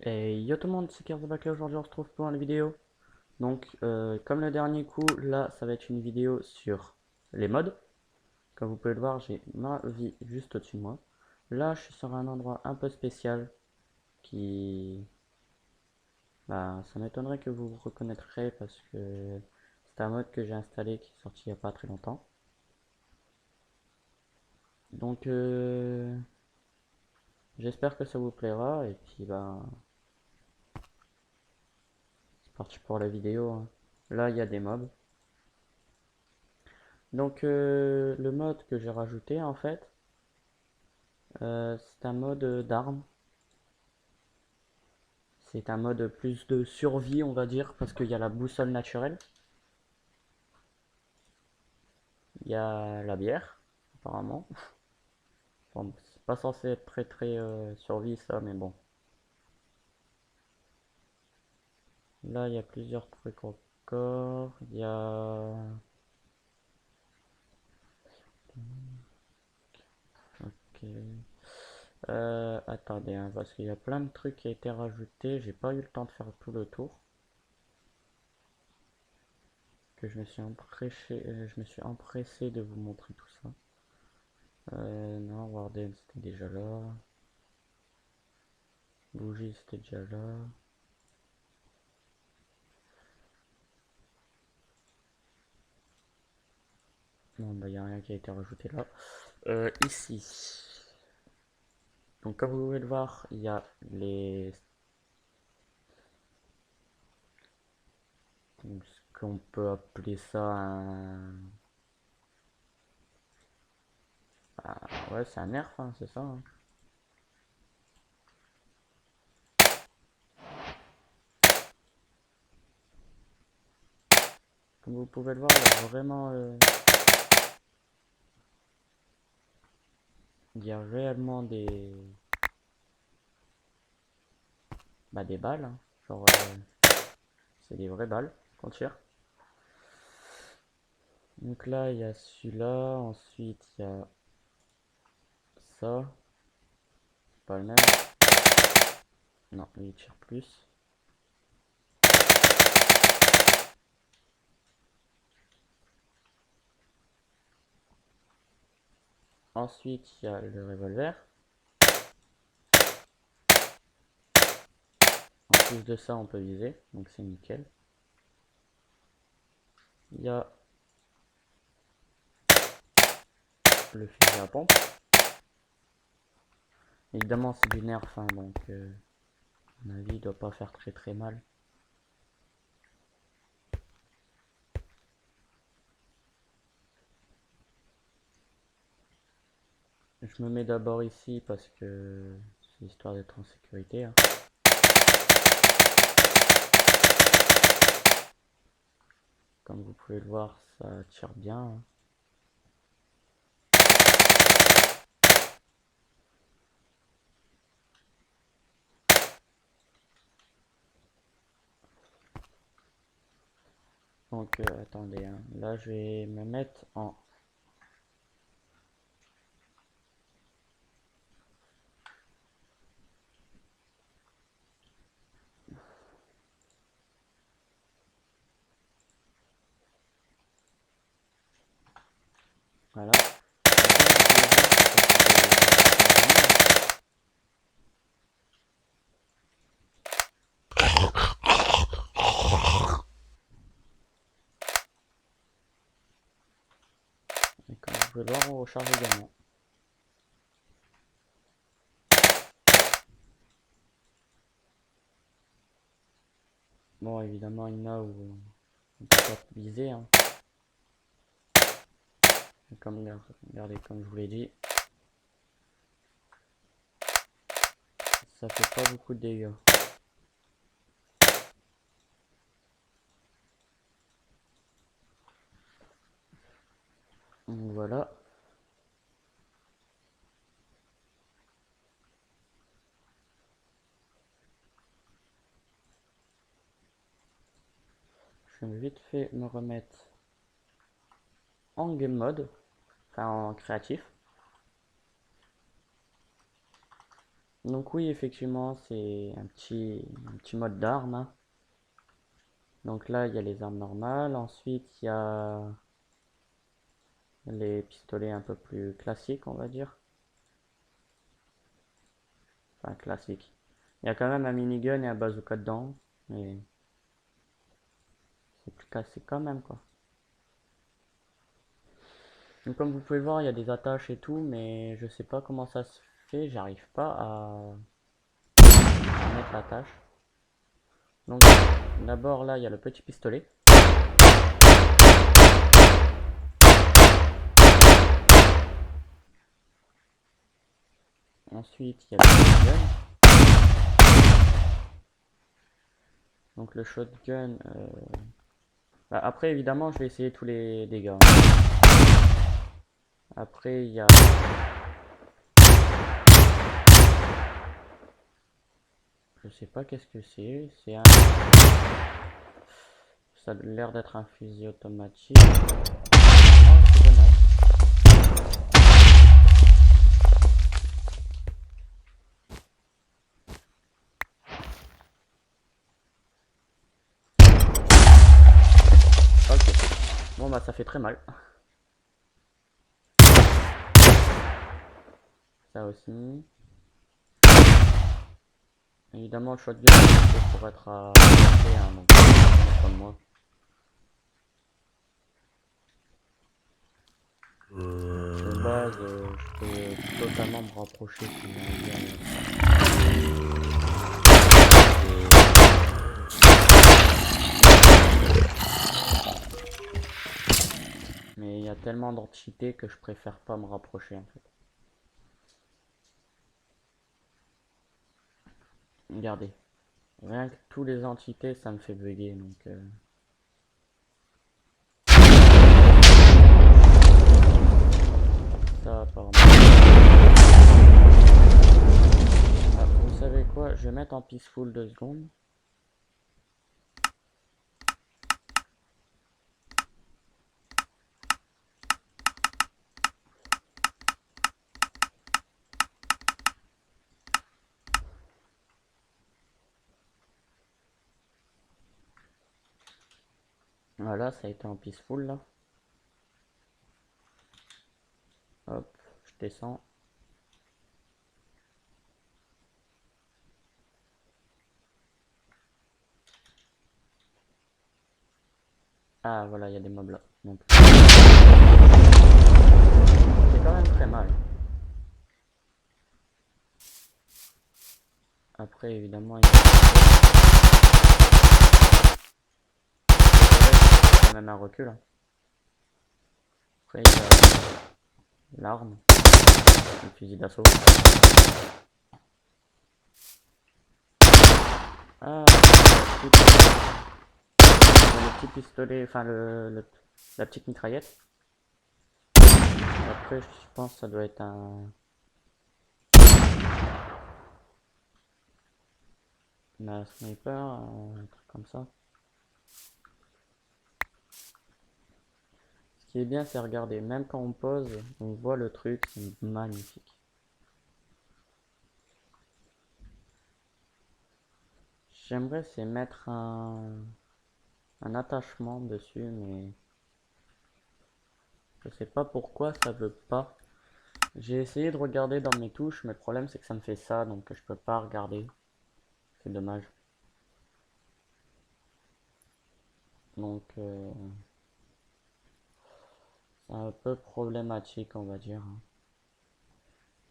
Et yo tout le monde, c'est Kerzabak, aujourd'hui on se retrouve pour une vidéo. Donc, comme le dernier coup, là ça va être une vidéo sur les mods. Comme vous pouvez le voir, j'ai ma vie juste au-dessus de moi. Là, je suis sur un endroit un peu spécial qui... Bah, ça m'étonnerait que vous reconnaîtrez parce que c'est un mod que j'ai installé qui est sorti il n'y a pas très longtemps. Donc, j'espère que ça vous plaira et puis bah, c'est parti pour la vidéo, hein. Là, il y a des mobs. Donc le mode que j'ai rajouté en fait, c'est un mode d'armes. C'est un mode plus de survie on va dire parce qu'il y a la boussole naturelle. Il y a la bière apparemment. Bon, c'est pas censé être très survie ça mais bon. Là il y a plusieurs trucs encore. Il y a... Ok. Attendez hein, parce qu'il y a plein de trucs qui ont été rajoutés. J'ai pas eu le temps de faire tout le tour. Que je me suis empressé de vous montrer tout ça. Non, Warden c'était déjà là. Bougie c'était déjà là. Non, bah il n'y a rien qui a été rajouté là. Ici. Donc comme vous pouvez le voir, il y a les... Donc, ce qu'on peut appeler ça un... Ah, ouais, c'est un nerf, hein, c'est ça, hein. Comme vous pouvez le voir, il y a vraiment... il y a réellement des... Bah, des balles, hein. Genre, c'est des vraies balles qu'on tire. Donc là, il y a celui-là. Ensuite, il y a ça. C'est pas le même. Non, lui, il tire plus. Ensuite, il y a le revolver. En plus de ça, on peut viser, donc c'est nickel. Il y a le fusil à pompe. Évidemment, c'est du nerf, hein, donc à mon avis, il doit pas faire très mal. Je me mets d'abord ici parce que c'est histoire d'être en sécurité, hein. Comme vous pouvez le voir, ça tire bien, hein. Donc attendez, hein. Là je vais me mettre en... Voilà. Et comme vous pouvez le voir, on recharge également. Bon, évidemment, il y en a où on peut pas viser, hein. Comme, regardez, comme je vous l'ai dit, ça fait pas beaucoup de dégâts. Donc voilà. Je vais vite fait me remettre en game mode, enfin en créatif. Donc oui, effectivement, c'est un petit mode d'armes, hein. Donc là, il y a les armes normales. Ensuite, il y a les pistolets un peu plus classiques, on va dire. Enfin, classique. Il y a quand même un minigun et un bazooka dedans. Mais c'est plus classique quand même, quoi. Donc comme vous pouvez le voir, il y a des attaches et tout. Mais je sais pas comment ça se fait. J'arrive pas à mettre l'attache. Donc d'abord là, il y a le petit pistolet. Ensuite, il y a le shotgun. Donc le shotgun. Bah, après, évidemment, je vais essayer tous les dégâts, hein. Après, il y a. Je sais pas qu'est-ce que c'est. C'est un. Ça a l'air d'être un fusil automatique. Non, c'est grenade. Ok. Bon, bah, ça fait très mal. Ça aussi. Évidemment, le shotgun, c'est pour être à portée, hein, donc comme moi. De base, je peux totalement me rapprocher si j'ai envie. Mais il y a tellement d'entités que je préfère pas me rapprocher en fait. Regardez, rien que tous les entités, ça me fait bugger donc. Ça apparemment. Ah, vous savez quoi? Je vais mettre en peaceful 2 secondes. Voilà, ça a été en peaceful là. Hop, je descends. Ah voilà, il y a des mobs là. Donc c'est quand même très mal. Après évidemment il y a quand même un recul, hein. Après il y a l'arme, le fusil d'assaut. Ah, le petit pistolet, enfin la petite mitraillette. Après je pense que ça doit être un sniper, un truc comme ça. Ce qui est bien, c'est regarder, même quand on pose, on voit le truc, c'est magnifique. J'aimerais c'est mettre un attachement dessus, mais je sais pas pourquoi ça veut pas. J'ai essayé de regarder dans mes touches, mais le problème c'est que ça me fait ça, donc je peux pas regarder. C'est dommage. Donc c'est un peu problématique, on va dire, hein.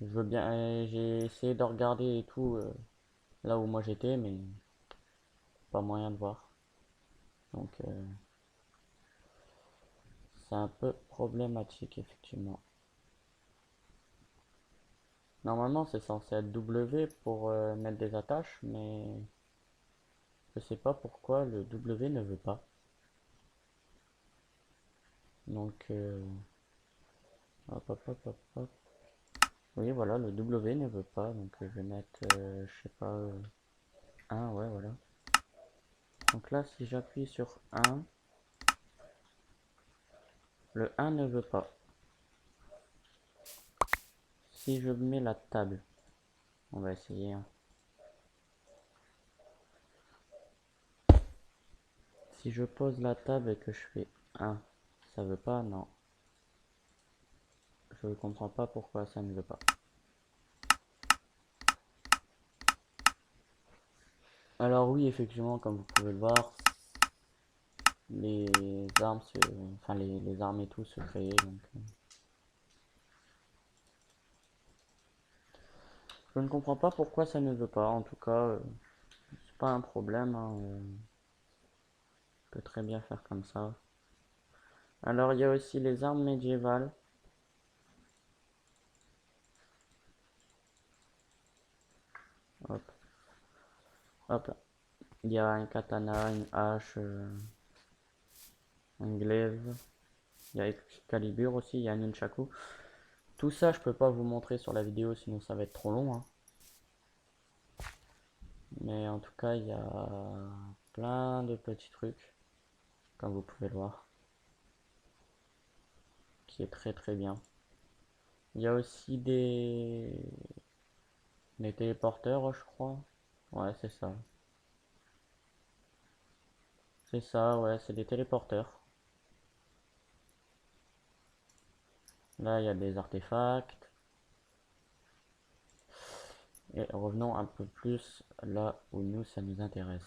Je veux bien, j'ai essayé de regarder et tout là où moi j'étais, mais pas moyen de voir. Donc c'est un peu problématique effectivement. Normalement c'est censé être W pour mettre des attaches, mais je sais pas pourquoi le W ne veut pas. Donc hop, hop, hop, hop, hop. Oui voilà, le W ne veut pas, donc je vais mettre, je sais pas, 1, ouais voilà. Donc là si j'appuie sur 1, le 1 ne veut pas. Si je mets la table, On va essayer. Hein. Si je pose la table et que je fais 1, ça veut pas? Non. Je ne comprends pas pourquoi ça ne veut pas. Alors oui, effectivement, comme vous pouvez le voir, les armes, enfin les armes et tout se créent. Donc, je ne comprends pas pourquoi ça ne veut pas. En tout cas, c'est pas un problème. Hein, on peut très bien faire comme ça. Alors il y a aussi les armes médiévales. Hop, hop. Il y a un katana, une hache, un glaive. Il y a Excalibur aussi, il y a un nunchaku. Tout ça, je peux pas vous montrer sur la vidéo, sinon ça va être trop long. Hein. Mais en tout cas, il y a plein de petits trucs, comme vous pouvez le voir, qui est très très bien. Il y a aussi des téléporteurs, je crois. Ouais, c'est ça. C'est ça, ouais, c'est des téléporteurs. Là, il y a des artefacts. Et revenons un peu plus là où nous, ça nous intéresse.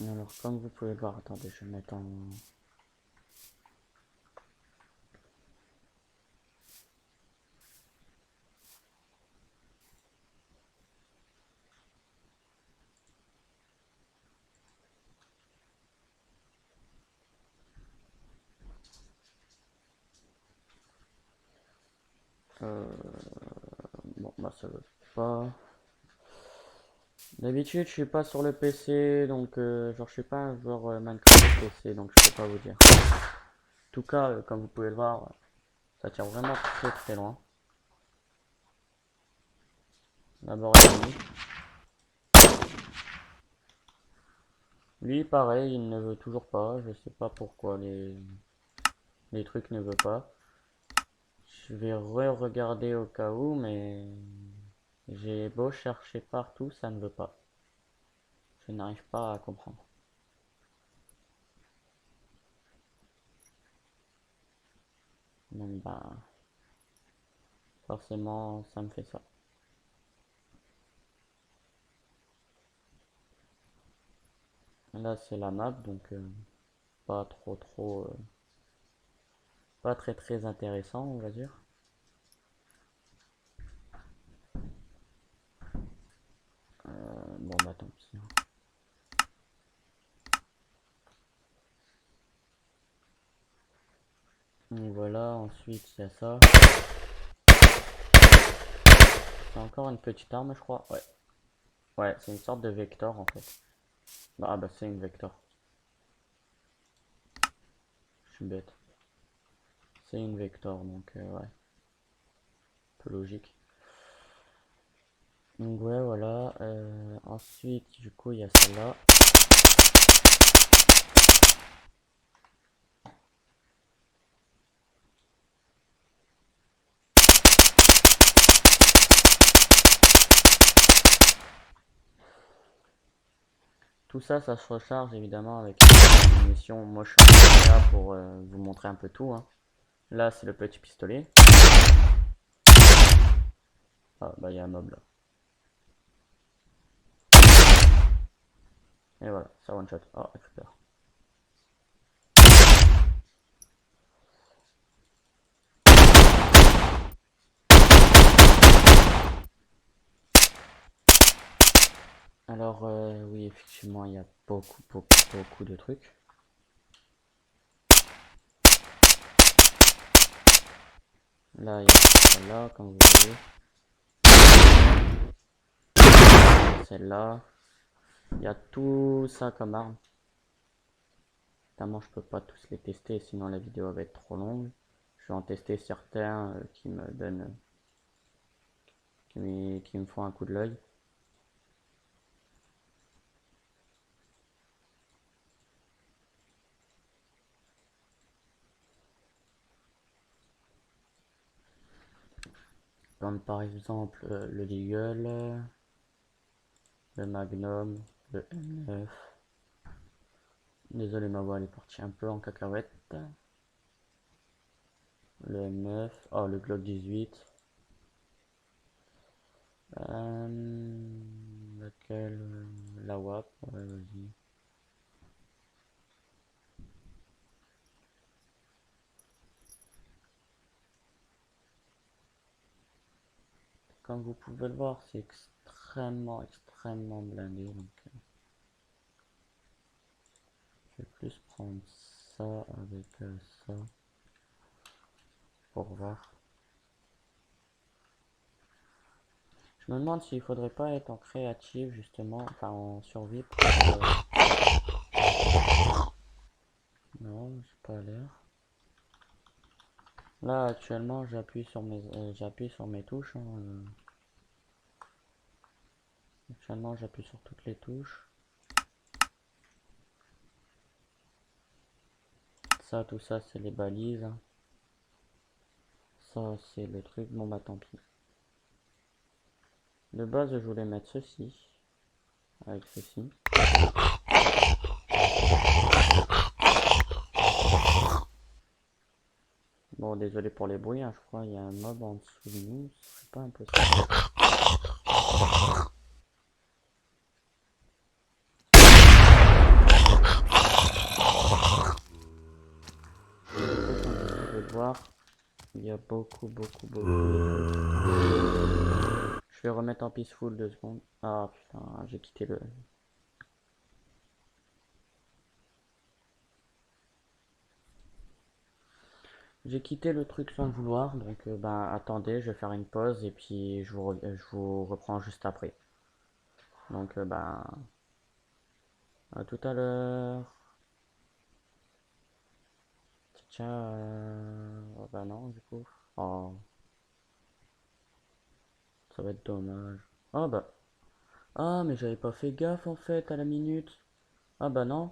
Alors, comme vous pouvez le voir, attendez, je vais mettre en... Bon, bah ça veut pas... D'habitude, je suis pas sur le PC, donc genre je suis pas un joueur Minecraft PC, donc je peux pas vous dire. En tout cas, comme vous pouvez le voir, ça tire vraiment très très loin. D'abord lui. Lui, pareil, il ne veut toujours pas. Je sais pas pourquoi les trucs ne veulent pas. Je vais re-regarder au cas où, mais j'ai beau chercher partout, ça ne veut pas. Je n'arrive pas à comprendre. Donc bah, forcément, ça me fait ça. Là, c'est la map, donc pas trop, pas très très intéressant, on va dire. Bon bah tant pis. Hein. Donc voilà, ensuite il y a ça. C'est encore une petite arme, je crois. Ouais. Ouais, c'est une sorte de vector en fait. Ah bah c'est une vector. Je suis bête. C'est une vector, donc ouais. Un peu logique. Donc ouais, voilà. Ensuite, du coup, il y a celle-là. Tout ça, ça se recharge évidemment avec une munition. Moi, je suis là pour vous montrer un peu tout. Hein. Là, c'est le petit pistolet. Ah, bah, il y a un mob là. Et voilà, ça one shot. Oh, récupère. Alors, oui, effectivement, il y a beaucoup de trucs. Là, il y a celle-là, comme vous voyez. Celle-là. Il y a tout ça comme arme. Évidemment, je peux pas tous les tester, sinon la vidéo va être trop longue. vais en tester certains qui me donnent, qui me font un coup de l'œil. Comme par exemple le Deagle, le Magnum, le M9. Désolé, ma voix elle est partie un peu en cacahuète. Le M9, oh le Glock 18. Lequel? La WAP, ouais, vas-y. Comme vous pouvez le voir, c'est extrêmement blindé. Donc, je vais plus prendre ça avec ça pour voir. Je me demande s'il faudrait pas être en créative justement, enfin en survie pour, non, j'ai pas l'air. Là actuellement j'appuie sur mes touches. Hein, Actuellement j'appuie sur toutes les touches. Ça, tout ça c'est les balises. Ça c'est le truc, bon bah tant pis. De base je voulais mettre ceci, avec ceci. Bon désolé pour les bruits, hein, je crois qu'il y a un mob en dessous de nous, c'est pas impossible. Comme vous pouvez le voir, il y a beaucoup de trucs. Je vais remettre en peaceful 2 secondes. Ah putain, j'ai quitté le... J'ai quitté le truc sans le vouloir, donc ben attendez, je vais faire une pause et puis je vous reprends juste après. Donc ben à tout à l'heure. Ciao. Oh, bah non du coup. Oh, ça va être dommage. Ah bah. Ah mais j'avais pas fait gaffe en fait à la minute. Ah bah non.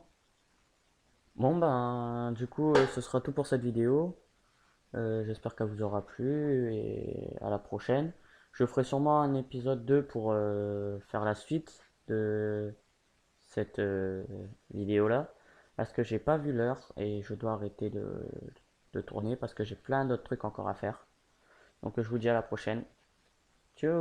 Bon ben du coup ce sera tout pour cette vidéo. J'espère qu'elle vous aura plu et à la prochaine. Je ferai sûrement un épisode 2 pour faire la suite de cette vidéo là. Parce que j'ai pas vu l'heure et je dois arrêter de tourner parce que j'ai plein d'autres trucs encore à faire. Donc je vous dis à la prochaine. Ciao.